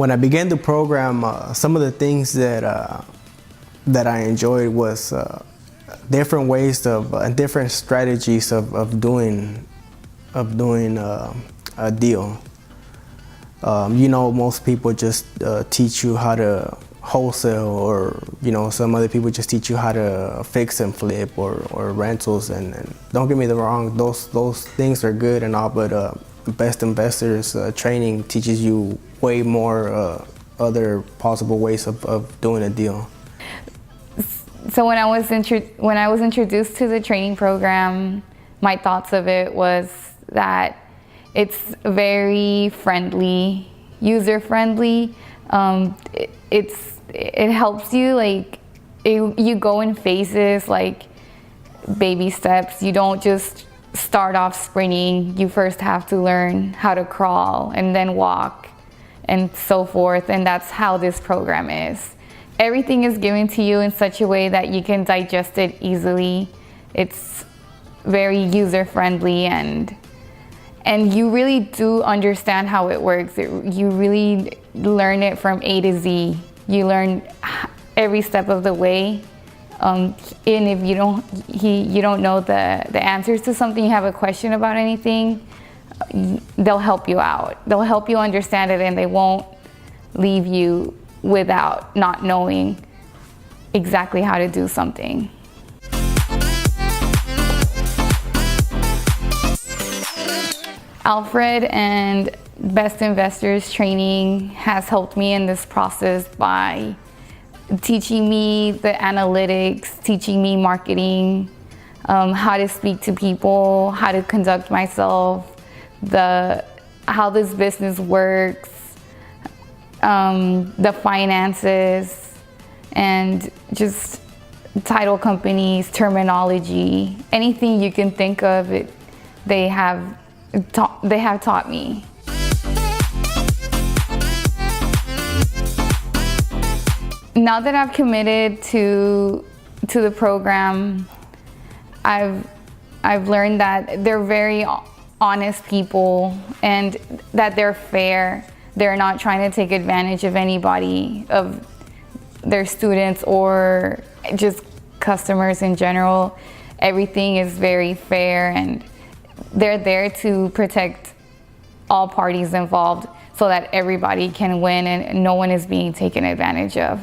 When I began the program, some of the things that I enjoyed was different ways of different strategies of doing a deal. Most people just teach you how to wholesale, or some other people just teach you how to fix and flip or rentals. And don't get me wrong, those things are good and all, but Best Investors training teaches you way more other possible ways of doing a deal. So when I was introduced to the training program, my thoughts of it was that it's very friendly, user-friendly. It helps you, like, you go in phases, like baby steps. You don't just start off sprinting. You first have to learn how to crawl and then walk and so forth, and that's how this program is. Everything is given to you in such a way that you can digest it easily. It's very user-friendly, and you really do understand how it works. You really learn it from A to Z. You learn every step of the way. And if you don't know the answers to something, you have a question about anything, they'll help you out. They'll help you understand it, and they won't leave you without not knowing exactly how to do something. Alfred and Best Investors training has helped me in this process by teaching me the analytics, teaching me marketing, how to speak to people, how to conduct myself, how this business works, the finances, and just title companies, terminology, anything you can think of, they have taught me. Now that I've committed to the program, I've learned that they're very honest people and that they're fair. They're not trying to take advantage of anybody, of their students or just customers in general. Everything is very fair, and they're there to protect all parties involved so that everybody can win and no one is being taken advantage of.